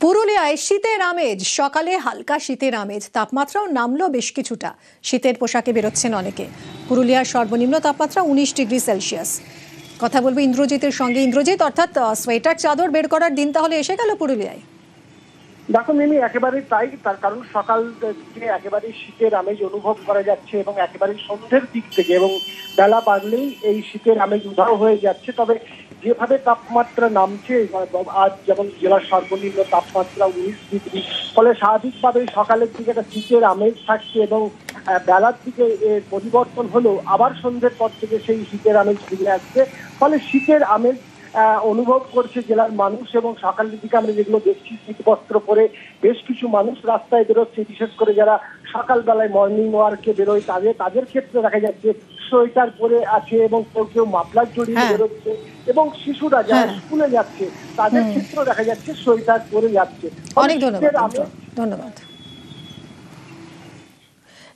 পুরুলিয়ায় শীতের আমেজ, সকালে হালকা শীতের আমেজ, তাপমাত্রাও নামলো বেশ কিছুটা। শীতের পোশাকে বেরোচ্ছেন অনেকে। পুরুলিয়ার সর্বনিম্ন তাপমাত্রা 19 ডিগ্রি সেলসিয়াস। কথা বলবো ইন্দ্রজিতের সঙ্গে। ইন্দ্রজিৎ, অর্থাৎ সোয়েটার চাদর বের করার দিন তাহলে এসে গেল পুরুলিয়ায়? দেখো মিমি, একেবারেই তাই। তার কারণ সকাল থেকে একেবারেই শীতের আমেজ অনুভব করা যাচ্ছে এবং একেবারেই সন্ধ্যের দিক থেকে এবং বেলা বাড়লেই এই শীতের আমেজ উধাও হয়ে যাচ্ছে। তবে যেভাবে তাপমাত্রা নামছে, আজ যেমন জেলার সর্বনিম্ন তাপমাত্রা 19 ডিগ্রি, ফলে স্বাভাবিকভাবেই সকালের দিকে একটা শীতের আমেজ থাকছে এবং বেলার দিকে এর পরিবর্তন হলেও আবার সন্ধ্যের পর থেকে সেই শীতের আমেজ ফিরে আসছে। ফলে শীতের আমেজ অনুভব করছে জেলার মানুষ এবং সকালের দিকে আমরা যেগুলো দেখছি শীতবস্ত্র পরে বেশ কিছু মানুষ রাস্তায় বেরোচ্ছে, বিশেষ করে যারা সকালবেলায় মর্নিং ওয়ার্কে বেরোয় তাদের ক্ষেত্রে দেখা যাচ্ছে সোয়েটার পরে আছে এবং কেউ মাফলার জড়িয়ে বেরোচ্ছে এবং শিশুরা যারা স্কুলে যাচ্ছে তাদের ক্ষেত্রেও দেখা যাচ্ছে সোয়েটার পরে যাচ্ছে। অনেক ধন্যবাদ।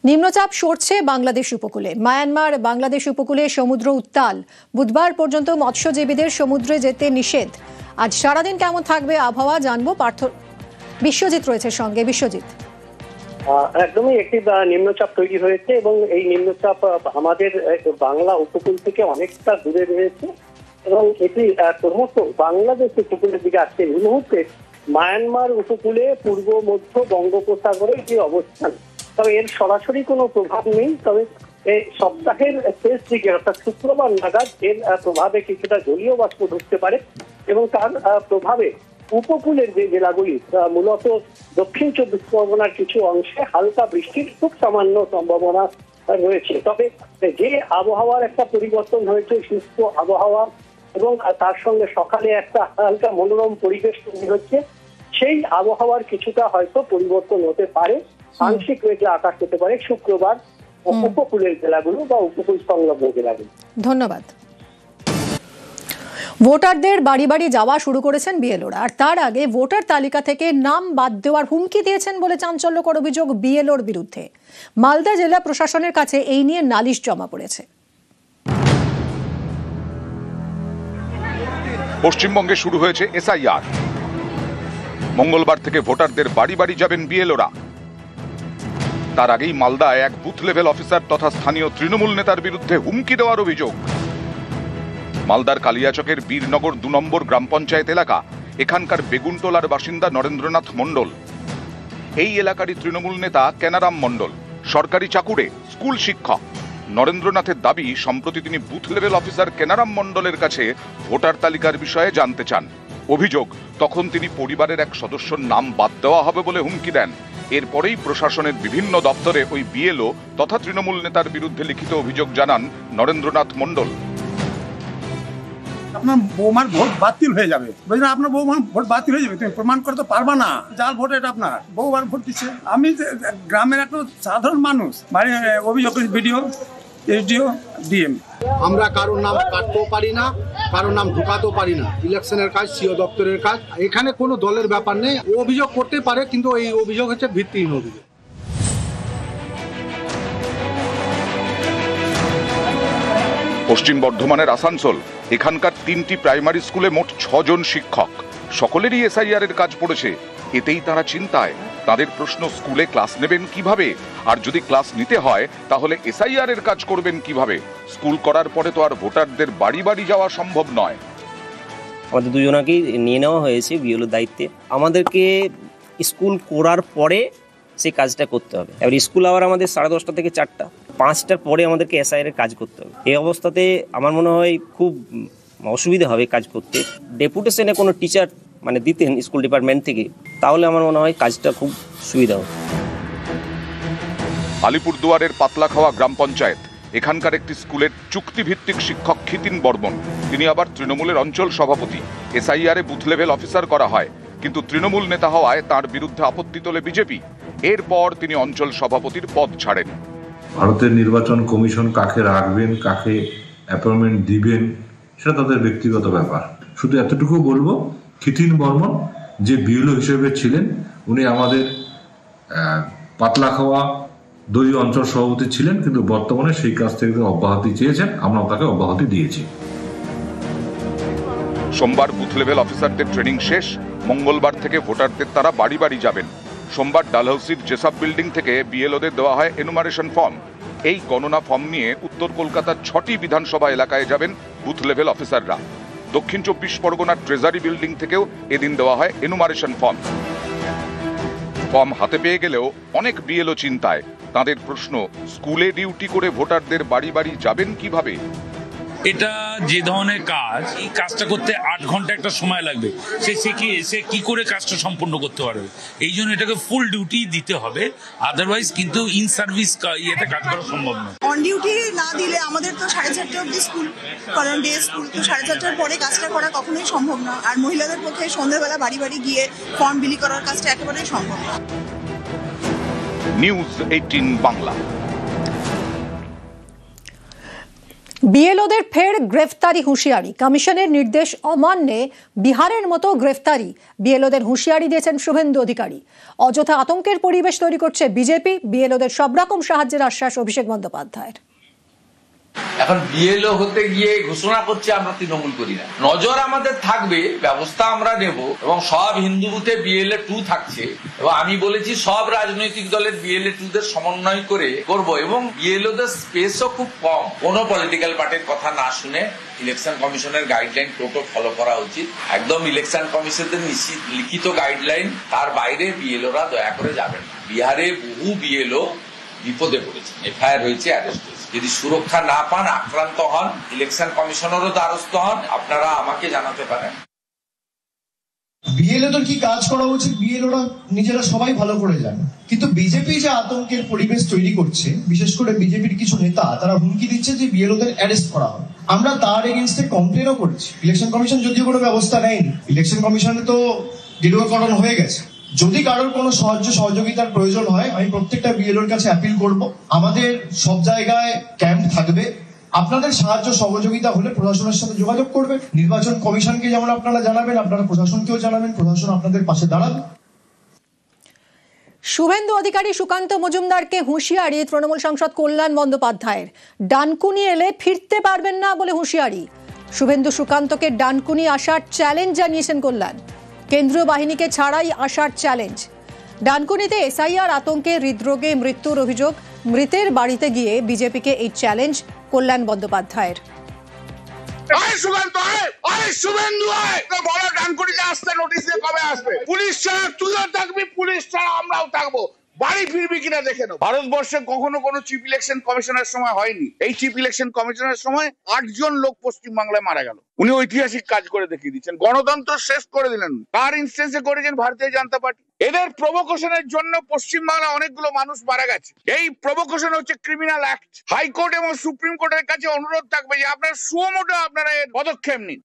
নিম্নচাপ সরছে বাংলাদেশ উপকূলে। মায়ানমার বাংলাদেশ উপকূলে সমুদ্র উত্তাল। বুধবার পর্যন্ত মৎস্যজীবীদের সমুদ্রে যেতে নিষেধ। আজ সারাদিন কেমন থাকবে আবহাওয়া জানবো। বিশ্বজিৎ রয়েছে সঙ্গে। বিশ্বজিৎ, একদমই একটি নিম্নচাপ তৈরি হয়েছে এবং এই নিম্নচাপ আমাদের বাংলা উপকূল থেকে অনেকটা দূরে রয়েছে এবং এটি ক্রমশ বাংলাদেশ উপকূলের দিকে আসছে। এই মুহূর্তে মায়ানমার উপকূলে পূর্ব মধ্য বঙ্গোপসাগরে যে অবস্থান, তবে এর সরাসরি কোনো প্রভাব নেই। তবে এই সপ্তাহের শেষ দিকে অর্থাৎ শুক্রবার নাগাদ এর প্রভাবে কিছুটা জলীয় বাষ্প ঢুকতে পারে এবং তার প্রভাবে উপকূলের যে জেলাগুলি, মূলত দক্ষিণ 24 পরগনার কিছু অংশে হালকা বৃষ্টির খুব সামান্য সম্ভাবনা রয়েছে। তবে যে আবহাওয়ার একটা পরিবর্তন হয়েছে, শুষ্ক আবহাওয়া এবং তার সঙ্গে সকালে একটা হালকা মনোরম পরিবেশ তৈরি হচ্ছে, সেই আবহাওয়ার কিছুটা হয়তো পরিবর্তন হতে পারে। আংশিক মেঘলা আকাশ হতে পারে শুক্রবার উপকূলের জেলাগুলো বা উপকূল সংলগ্ন জেলাগুলো। ধন্যবাদ। ভোটারদের বাড়ি বাড়ি যাওয়া শুরু করেছেন বিএলওরা, আর তার আগে ভোটার তালিকা থেকে নাম বাদ দেওয়ার হুমকি দিয়েছেন বলে চাঞ্চল্যকর অভিযোগ বিএলওর বিরুদ্ধে। মালদা জেলা প্রশাসনের কাছে এই নিয়ে নালিশ জমা পড়েছে। পশ্চিমবঙ্গে শুরু হয়েছে এসআইআর। মঙ্গলবার থেকে ভোটারদের বাড়ি বাড়ি যাবেন বিএলওরা। তার আগেই মালদায় এক বুথ লেভেল অফিসার তথা স্থানীয় তৃণমূল নেতার বিরুদ্ধে হুমকি দেওয়ার অভিযোগ। মালদার কালিয়াচকের বীরনগর 2 নম্বর গ্রাম পঞ্চায়েত এলাকা। এখানকার বেগুনটোলার বাসিন্দা নরেন্দ্রনাথ মণ্ডল। এই এলাকারই তৃণমূল নেতা কেনারাম মণ্ডল সরকারি চাকুরে স্কুল শিক্ষক। নরেন্দ্রনাথের দাবি, সম্প্রতি তিনি বুথ লেভেল অফিসার কেনারাম মণ্ডলের কাছে ভোটার তালিকার বিষয়ে জানতে চান। অভিযোগ, তখন তিনি পরিবারের এক সদস্যর নাম বাদ দেওয়া হবে বলে হুমকি দেন। এরপরেই প্রশাসনের বিভিন্ন দপ্তরে ওই বিএলও তথা তৃণমূল নেতার বিরুদ্ধে লিখিত অভিযোগ জানান নরেন্দ্রনাথ মণ্ডল। আপনার বৌমার ভোট বাতিল হয়ে যাবে, বুঝলেন? আপনার বৌমার ভোট বাতিল হয়ে যাবে, তুমি প্রমাণ করতে পারবা না। জাল ভোট, এটা আপনার বৌমার ভোট দিচ্ছে। আমি গ্রামের একটা সাধারণ মানুষ, বাড়ি অভিযোগ ভিডিও এসডিও ডিএম। আমরা কারোর নাম কাটতেও পারি না, কারোর নাম ঢুকাতেও পারি না। ইলেকশনের কাজ সিও দপ্তরের কাজ, এখানে কোনো দলের ব্যাপার নেই। অভিযোগ করতে পারে, কিন্তু এই অভিযোগ হচ্ছে ভিত্তিহীন অভিযোগ। পশ্চিম বর্ধমানের আসানসোল। এখানকার 3টি প্রাইমারি স্কুলে মোট 6 জন শিক্ষক। সকলেরই এসআইআর এর কাজ পড়েছে। এতেই তারা চিন্তায়। তাদের প্রশ্ন, স্কুলে ক্লাস নেবেন কিভাবে? আর যদি ক্লাস নিতে হয় তাহলে এসআইআর এর কাজ করবেন কিভাবে? স্কুল করার পরে তো আর ভোটারদের বাড়ি বাড়ি যাওয়া সম্ভব নয়। আমাদের দুজনকেই নিয়ে নেওয়া হয়েছে বিএলওর দায়িত্বে। আমাদেরকে স্কুল করার পরে সেই কাজটা করতে হবে। এবার স্কুল আবার আমাদের 10:30 থেকে 4টা, 5টার পরে আমাদেরকে এসআইআর এর কাজ করতে হবে। এই অবস্থাতে আমার মনে হয় খুব অসুবিধা হবে কাজ করতে। ডেপুটেশনে কোনো টিচার দিতেন স্কুল ডিপার্টমেন্ট থেকে, তাহলে আমার মনে হয় কাজটা খুব সুবিধা হবে। আলিপুরদুয়ারের পাতলাখাওয়া গ্রাম পঞ্চায়েত। এখানকার একটি স্কুলের চুক্তিভিত্তিক শিক্ষক খিতিন বর্মন। তিনি আবার তৃণমূলের অঞ্চল সভাপতি। এসআইআরে বুথ লেভেল অফিসার করা হয়, কিন্তু তৃণমূল নেতা হওয়ায় তার বিরুদ্ধে আপত্তি তোলে বিজেপি। এরপর তিনি অঞ্চল সভাপতির পদ ছাড়েন। ভারতের নির্বাচন কমিশন কাকে রাখবেন, কাকে অ্যাপয়েন্টমেন্ট দিবেন, সেটা তাদের ব্যক্তিগত ব্যাপার। শুধু এতটুকু বলবো, খিতিন বর্মন যে বিএলও হিসেবে ছিলেন, উনি আমাদের পাতলাখাওয়া 2 অঞ্চল সভাপতি ছিলেন, কিন্তু বর্তমানে সেই কাজ থেকে অব্যাহতি চেয়েছেন, আমরা তাকে অব্যাহতি দিয়েছি। সোমবার বুথ লেভেল অফিসারদের ট্রেনিং শেষ। মঙ্গলবার থেকে ভোটারদের তারা বাড়ি বাড়ি যাবেন। সোমবার ডালহাউসির জেসাব বিল্ডিং থেকে বিএলওদের দেওয়া হয় এনুমারেশন ফর্ম। এই গণনা ফর্ম নিয়ে উত্তর কলকাতার 6টি বিধানসভা এলাকায় যাবেন বুথ লেভেল অফিসাররা। দক্ষিণ 24 পরগনার ট্রেজারি বিল্ডিং থেকেও এদিন দেওয়া হয় এনুমারেশন ফর্ম। ফর্ম হাতে পেয়ে গেলেও অনেক বিএলও চিন্তায়। তাদের প্রশ্ন, স্কুলে ডিউটি করে ভোটারদের বাড়ি বাড়ি যাবেন কিভাবে? এটা যে ধরনের কাজ, এই কাজটা করতে 8 ঘন্টা একটা সময় লাগবে, সে কি করে কাজটা সম্পূর্ণ করতে পারবে? এই জন্য এটাকে ফুল ডিউটি দিতে হবে, আদারওয়াইজ কিন্তু ইন সার্ভিস ইয়েতে কাজ করা সম্ভব নয়। অন ডিউটি না দিলে আমাদের তো 4:30 অব্দি স্কুল, কারণ ডে স্কুল, তো 4:30টার পরে কাজটা করা কখনোই সম্ভব না। আর মহিলাদের পক্ষে সন্ধ্যাবেলা বাড়ি বাড়ি গিয়ে ফর্ম বিলি করার কাজটা একেবারেই সম্ভব না। নিউজ 18 বাংলা। বিএলওদের ফের গ্রেফতারি হুঁশিয়ারি। কমিশনের নির্দেশ অমান্যে বিহারের মতো গ্রেফতারি। বিএলওদের হুঁশিয়ারি দিয়েছেন শুভেন্দু অধিকারী। অযথা আতঙ্কের পরিবেশ তৈরি করছে বিজেপি। বিএলওদের সব রকম সাহায্যের আশ্বাস অভিষেক বন্দ্যোপাধ্যায়ের। এখন বিএলও হতে গিয়ে ঘোষণা করছে আমরা তৃণমূল করি না। নজর আমাদের থাকবে, ব্যবস্থা আমরা নেব, এবং সব হিন্দু বুথে বিএলএ 2 থাকছে, এবং আমি বলেছি সব রাজনৈতিক দলের বিএলএ 2দের সমন্বয় করে করব, এবং বিএলওদের স্পেসও খুব কম। কোন পলিটিক্যাল পার্টির কথা না শুনে ইলেকশন কমিশনের গাইডলাইন টোটো ফলো করা উচিত। একদম ইলেকশন কমিশনের লিখিত গাইডলাইন, তার বাইরে বিএলওরা দয়া করে যাবেন না। বিহারে বহু বিএলও বিপদে পড়েছে, এফআইআর হয়েছে, অ্যারেস্ট হয়েছে। যদি সুরক্ষা না পান, আক্রান্ত হন, ইলেকশন কমিশনেরও দ্বারস্থ হন, আপনারা আমাকে জানাতে পারেন। বিএলওদের কি কাজ করা উচিত বিএলওরা নিজেরা সবাই ভালো করে জানে, কিন্তু বিজেপি যে আতঙ্কের পরিবেশ তৈরি করছে, বিশেষ করে বিজেপির কিছু নেতা, তারা হুমকি দিচ্ছে যে বিএলওদের অ্যারেস্ট করা হবে। আমরা তার এগেইনস্টে কমপ্লেনও করেছি। ইলেকশন কমিশন যদিও কোনো ব্যবস্থা নেয়নি, ইলেকশন কমিশনে তো গেরুয়াকরণ হয়ে গেছে। যদি কারোর কোনো সাহায্য সহযোগিতার প্রয়োজন হয়, আমি প্রত্যেকটা বিএলওর কাছে অ্যাপিল করব, আমাদের সব জায়গায় ক্যাম্প থাকবে। আপনাদের সাহায্য সহযোগিতা হলে প্রশাসনের সাথে যোগাযোগ করবে। নির্বাচন কমিশনকে যেমন আপনারা জানাবেন, আপনারা প্রশাসনকেও জানাবেন, প্রশাসন আপনাদের পাশে দাঁড়াবে। শুভেন্দু অধিকারী সুকান্ত মজুমদারকে হুঁশিয়ারি তৃণমূল সাংসদ কল্যাণ বন্দ্যোপাধ্যায়ের। ডানকুনি এলে ফিরতে পারবেন না বলে হুঁশিয়ারি। শুভেন্দু সুকান্তকে ডানকুনি আসার চ্যালেঞ্জ জানিয়েছেন কল্যাণ। কেন্দ্রীয় বাহিনীকে ছাড়াই আসার চ্যালেঞ্জ। ডানকুনিতে এসআইআর আতঙ্কে হৃদরোগে মৃত্যুর অভিযোগ। মৃতের বাড়িতে গিয়ে বিজেপিকে এই চ্যালেঞ্জ কল্যাণ বন্দ্যোপাধ্যায়ের। পুলিশ ছাড়া তুইও থাকবি, পুলিশ ছাড়া আমরাও থাকবো। বাড়ি ফিরবি কিনা দেখে নাও। ভারতবর্ষে কখনো কোনো চিফ ইলেকশন কমিশনের সময় হয়নি। এই চিফ ইলেকশন কমিশনের সময় 8 জন লোক পশ্চিমবাংলায় মারা গেল। উনি ঐতিহাসিক কাজ করে দেখিয়ে দিচ্ছেন, গণতন্ত্র শেষ করে দিলেন। কার ইনস্টেন্সে করেছেন? ভারতীয় জনতা পার্টি। এদের প্রভোকেশনের জন্য পশ্চিমবাংলা অনেকগুলো মানুষ মারা গেছে। এই প্রভোকেশন হচ্ছে ক্রিমিনাল অ্যাক্ট। হাইকোর্ট এবং সুপ্রিম কোর্টের কাছে অনুরোধ থাকবে যে আপনারা সুমোটো আপনারা এর পদক্ষেপ নিন।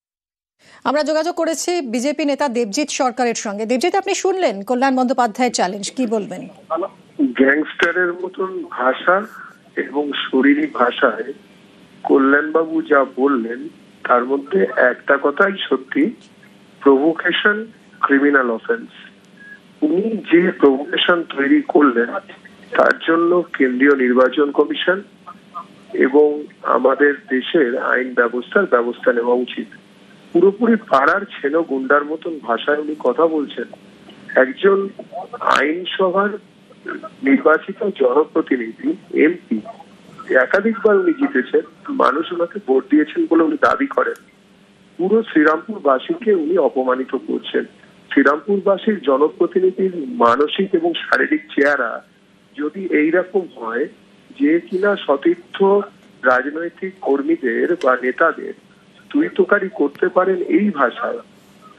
আমরা যোগাযোগ করেছি বিজেপি নেতা দেবজিৎ সরকারের সঙ্গে। দেবজিৎ, আপনি শুনলেন কল্যাণ বন্দ্যোপাধ্যায়ের চ্যালেঞ্জ, কি বলবেন? গ্যাংস্টারের মতন ভাষা এবং শরীরী ভাষায় কল্যাণবাবু যা বললেন, তার মধ্যে একটা কথাই সত্যি, প্রভোকেশন ক্রিমিনাল অফেন্স। উনি যে প্রভোকেশন তৈরি করলেন, তার জন্য কেন্দ্রীয় নির্বাচন কমিশন এবং আমাদের দেশের আইন ব্যবস্থা নেওয়া উচিত। পুরোপুরি পাড়ার ছেলে গুন্ডার মতন ভাষায় উনি কথা বলছেন। একজন আইনসভার নির্বাচিত জনপ্রতিনিধি, এমপি, একাধিকবার উনি জিতেছেন, মানুষ ওনাকে ভোট দিয়েছেন বলে উনি দাবি করেন। পুরো শ্রীরামপুরবাসীকে উনি অপমানিত করছেন। শ্রীরামপুরবাসীর জনপ্রতিনিধির মানসিক এবং শারীরিক চেহারা যদি এইরকম হয় যে কিনা সতীর্থ রাজনৈতিক কর্মীদের বা নেতাদের তুই তোকারি করতে পারেন এই ভাষায়,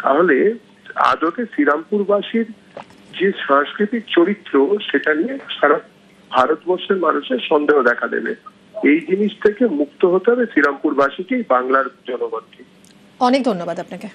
তাহলে আদতে শ্রীরামপুরবাসীর যে সাংস্কৃতিক চরিত্র, সেটা নিয়ে সারা ভারতবর্ষের মানুষের সন্দেহ দেখা দেবে। এই জিনিস থেকে মুক্ত হতে হবে শ্রীরামপুরবাসীকে, বাংলার জনগণকে। অনেক ধন্যবাদ আপনাকে।